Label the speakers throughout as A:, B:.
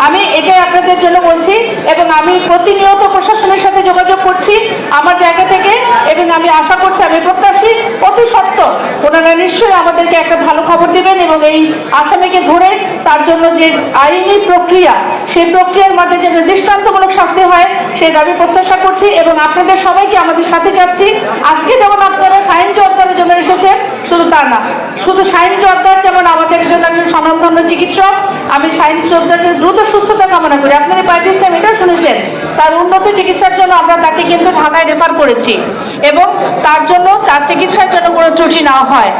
A: আমি এটাই আপনাদের জন্য বলছি এবং আমি প্রতিনিয়ত প্রশাসনের সাথে যোগাযোগ করছি আমার জায়গা থেকে এবং আমি আশা করছি, আমি প্রত্যাশী অতি সত্ত্বর ওনারা নিশ্চয়ই আমাদেরকে একটা ভালো খবর দেবেন এবং এই আসামিকে ধরে তার জন্য যে আইনি প্রক্রিয়া, সেই প্রক্রিয়ার মধ্যে যে দৃষ্টান্তমূলক শাস্তি হয় সেই দাবি প্রত্যাশা করছি এবং আপনাদের সবাইকে আমাদের সাথে যাচ্ছি। আজকে যেমন আপনারা শাহীন জোয়ারদারের জন্য এসেছেন, শুধু তা না, শুধু শাহীন জোয়ারদার যেমন আমাদের জন্য একজন স্বনামধন্য চিকিৎসক, আমি শাহীন জোয়ারদারের দ্রুত সুস্থতা কামনা করি। আপনারা পার্টিস টাইম এটাও শুনেছেন, তার উন্নত চিকিৎসার জন্য আমরা তাকে কিন্তু ঢাকায় রেফার করেছি এবং তার জন্য তার চিকিৎসার জন্য কোনো ত্রুটি না হয়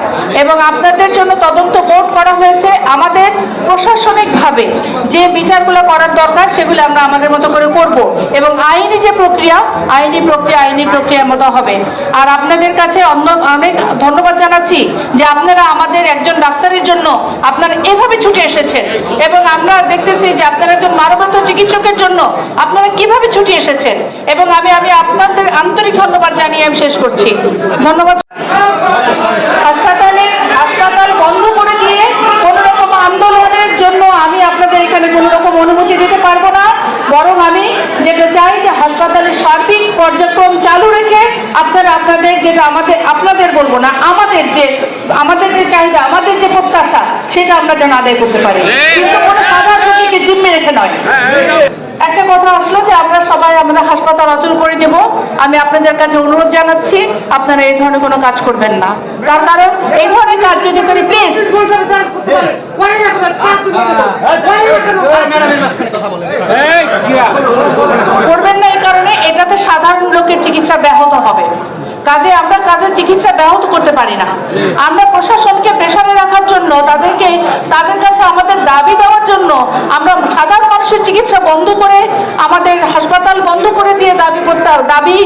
A: এবং আপনাদের জন্য তদন্ত বোর্ড করা হয়েছে। আমাদের প্রশাসনিকভাবে যে বিচারগুলো করার দরকার সেগুলো আমরা আমাদের মতো করে করব এবং আইনি যে প্রক্রিয়া, আইনি প্রক্রিয়ার মতো হবে। আর আপনাদের কাছে অনেক ধন্যবাদ জানাচ্ছি যে আপনারা আমাদের একজন ডাক্তারের জন্য আপনারা এভাবে ছুটে এসেছেন এবং আমরা দেখতেছি যে আপনারা একজন মানবতা চিকিৎসকের জন্য আপনারা কিভাবে ছুটে এসেছেন এবং আমি আপনাদের আন্তরিক ধন্যবাদ জানিয়ে আমি শেষ করছি। ধন্যবাদ। হাসপাতাল বন্ধ করে দিয়ে কোনো রকম আন্দোলনের জন্য আমি আপনাদের এখানে কোনো রকম অনুমতি দিতে পারবো না, বরং আমি যেটা চাই যে হাসপাতালের সার্বিক পর্যায়ক্রম চালু রেখে আপনারা আপনাদের যেটা আপনাদের বলবো না, আমাদের যে চাহিদা, আমাদের যে প্রত্যাশা সেটা আমরা যেন আদায় করতে পারি, কিন্তু কোনো সাধারণ রোগীকে জিম্মে রেখে নয়। একটা কথা আসলো যে আমরা সবাই আমাদের হাসপাতাল অচল করে দেব। আমি আপনাদের কাছে অনুরোধ জানাচ্ছি আপনারা এই ধরনের কোনো কাজ করবেন না, তার কারণ এই ধরনের কাজ যদি করি প্লিজ করবেন না। এই কারণে এটাতে সাধারণ লোকের চিকিৎসা ব্যাহত হবে, কাজে আমরা তাদের চিকিৎসা ব্যাহত করতে পারি না। আমরা প্রশাসনকে প্রেসারে রাখার জন্য তাদের কাছে আমাদের দাবি দেওয়ার জন্য আমরা সাধারণ মানুষের চিকিৎসা বন্ধ করে আমাদের হাসপাতাল বন্ধ করে দিয়ে দাবি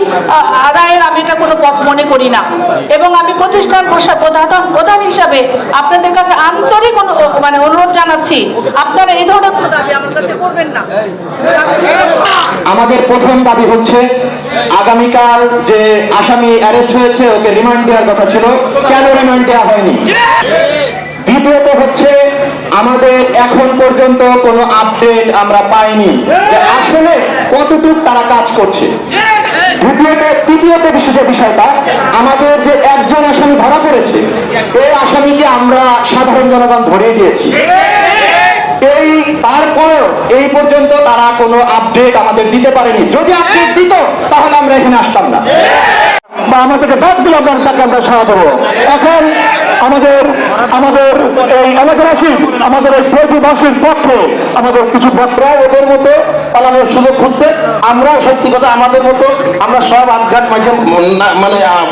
A: আদায়ের আমি এটা কোনো পথ মনে করি না এবং আমি প্রতিষ্ঠান প্রধান হিসাবে আপনাদের কাছে আন্তরিক অনুরোধ জানাচ্ছি আপনারা এই ধরনের কোনো দাবি আমার কাছে করবেন না।
B: আমাদের প্রথম দাবি হচ্ছে আগামীকাল যে আসামি অ্যারেস্ট হয়েছে ওকে রিমান্ড দেওয়ার কথা ছিল, কেন রিমান্ড দেওয়া হয়নি? দ্বিতীয়ত হচ্ছে আমাদের এখন পর্যন্ত কোনো আপডেট আমরা পাইনি যে আসলে কতটুকু তারা কাজ করছে। তৃতীয়ত বিষয়টা আমাদের যে একজন আসামি ধরা পড়েছে, এই আসামিকে আমরা সাধারণ জনগণ ধরিয়ে দিয়েছি, তারপরেও এই পর্যন্ত তারা কোনো আপডেট আমাদের দিতে পারেনি। যদি আপডেট দিত তাহলে আমরা এখানে আসতাম না বা আমাদেরকে বাদগুলো আমরা সাড়া দেবো। এখন আমাদের এই এলাকাবাসী, আমাদের এই প্রতিবাসীর পক্ষে আমাদের কিছু প্রায় ওদের মতো পালানোর সুযোগ খুঁজছে। আমরা সত্যি কথা আমাদের মতো আমরা সব আটঘাট মাঠে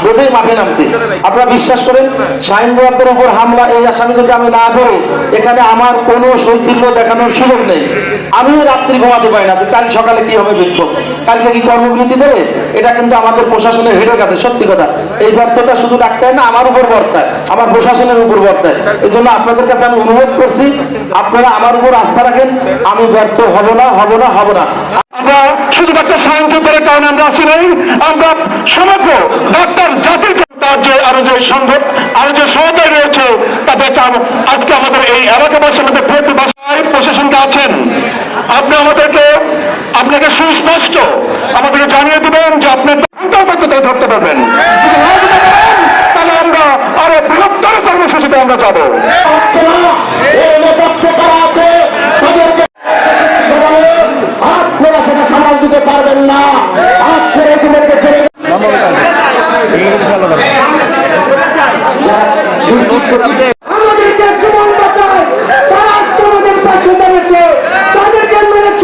B: বোধেই মাঠে নামছি। আপনারা বিশ্বাস করেন, শাহীন জোয়ারদারের উপর হামলা এই আসামি যদি আমি না ধরি, এখানে আমার কোনো সৌন্দর্য দেখানোর সুযোগ নেই। আমিও রাত্রি ঘুমাতে পারি না, কাল সকালে কি হবে বিক্ষোভ, কালকে কি কর্মবিরতি দেবে, এটা কিন্তু আমাদের প্রশাসনের হেডের কাছে। সত্যি কথা, এই ব্যর্থতা শুধু ডাক্তার না, আমার উপর বর্তায়, আমার প্রশাসনের উপর বর্তায়। এই জন্য আপনাদের কাছে আমি অনুরোধ করছি, আপনারা আমার উপর আস্থা রাখেন, আমি ব্যর্থ হব না। আমরা শুধুমাত্র শাহীন জোয়ারদারের কারণে আমরা আসি নাই, আমরা সমগ্র ডাক্তার জাতির তার যে আরো যে সহযোগী রয়েছে তাদের আজকে আমাদের এই এলাকাবাসী, আমাদের প্রশাসনকে আছেন, আপনি আপনাকে সুস্পষ্ট আমাদেরকে জানিয়ে দেবেন যে আপনার ধরতে পারবেন, তাহলে আমরা আরো বৃহত্তর কর্মসূচিতে আমরা যাবো। সেটা সামাল দিতে পারবেন না, হাত ছেড়ে তোমাদেরকে ছেড়ে আমাদেরকে জীবন বাঁচায়, তারা তোমাদের পাশে দাঁড়িয়েছে, তাদেরকে মেরেছ,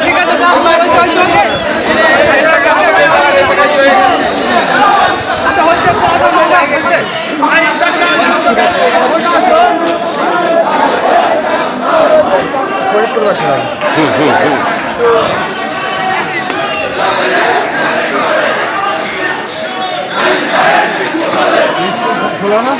C: ঠিক আছে খোলা না